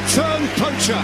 turn puncher.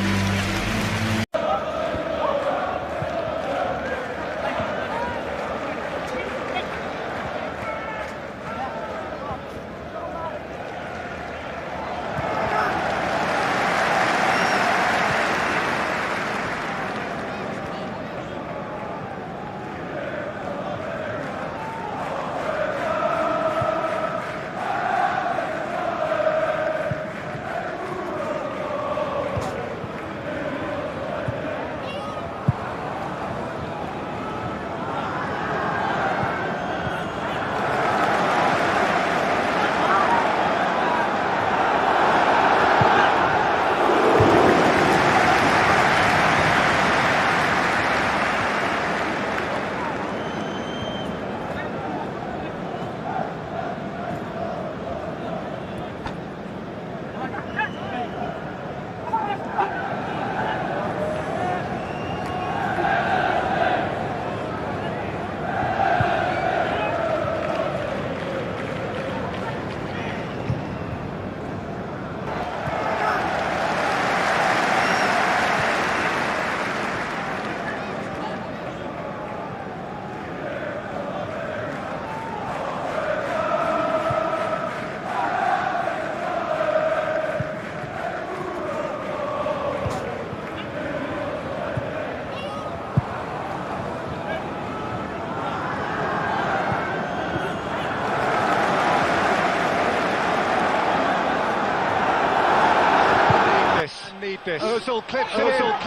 Ozil clips it in. Welbeck!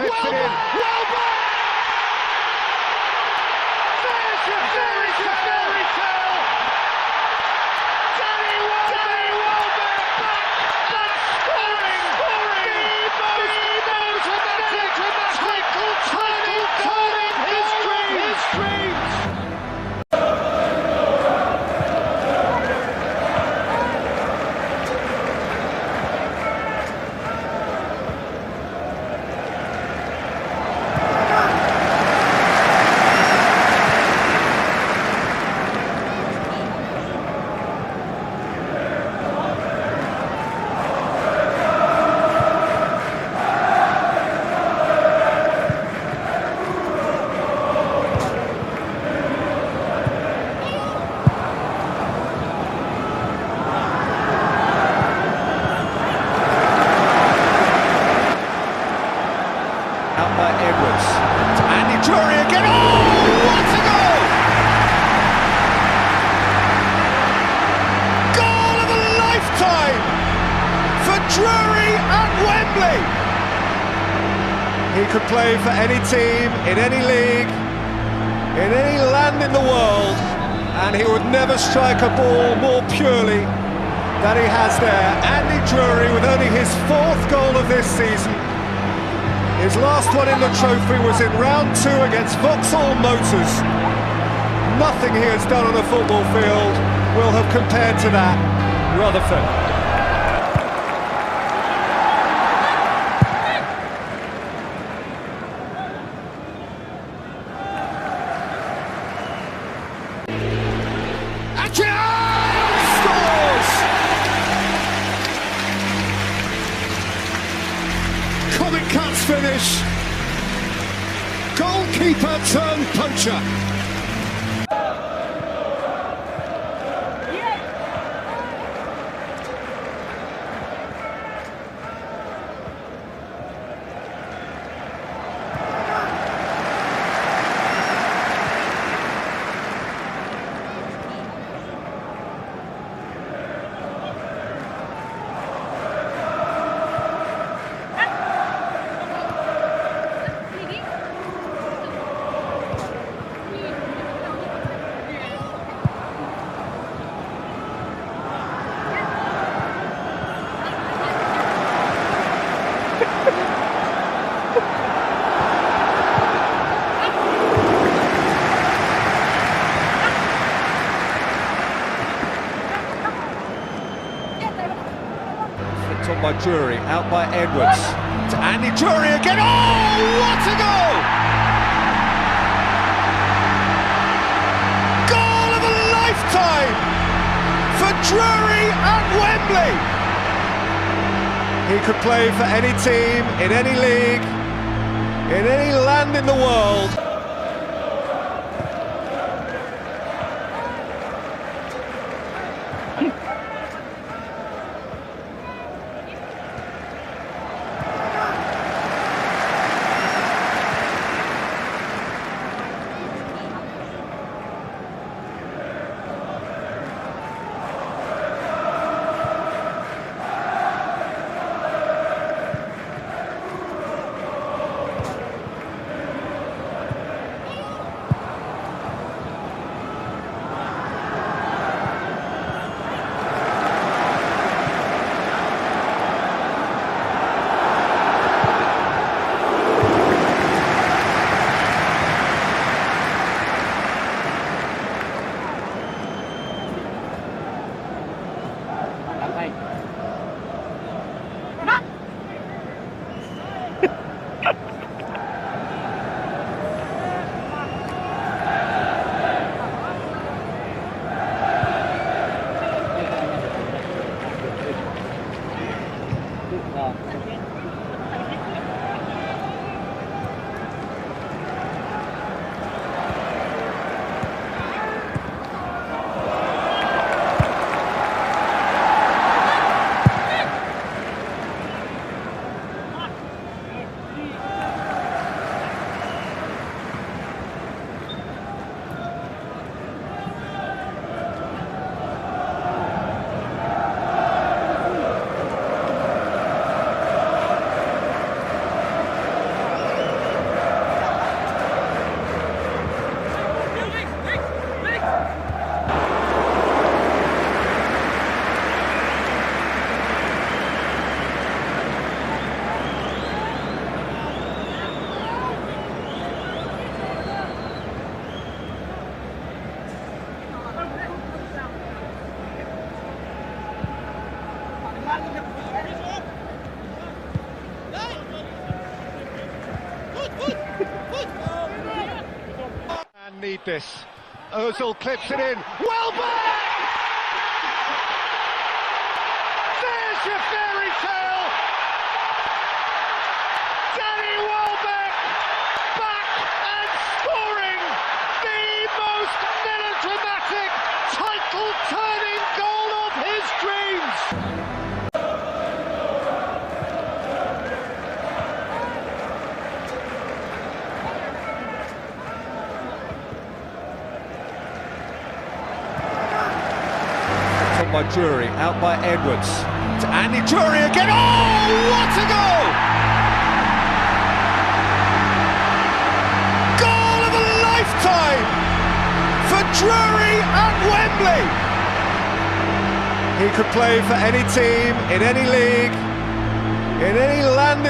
There's your fairy tale! Danny Welbeck back scoring! Turning his dreams! Out by Edwards to Andy Drury again. Oh, what a goal! Goal of a lifetime for Drury at Wembley. He could play for any team, in any league, in any land in the world, and he would never strike a ball more purely than he has there. Andy Drury with only his 4th goal of this season. His last one in the trophy was in round 2 against Vauxhall Motors. Nothing he has done on a football field will have compared to that. Rutherford. Scores! Comic Cuts finish. Goalkeeper turn puncher. On by Drury, out by Edwards to Andy Drury again. Oh, what a goal! Goal of a lifetime for Drury at Wembley. He could play for any team, in any league, in any land in the world. And need this. Ozil clips it in. Welbeck! There's your fairy tale! Danny Welbeck back and scoring the most melodramatic, title-turning goal of his dreams! By Drury, out by Edwards, to Andy Drury again. Oh, what a goal! Goal of a lifetime for Drury at Wembley. He could play for any team, in any league, in any land.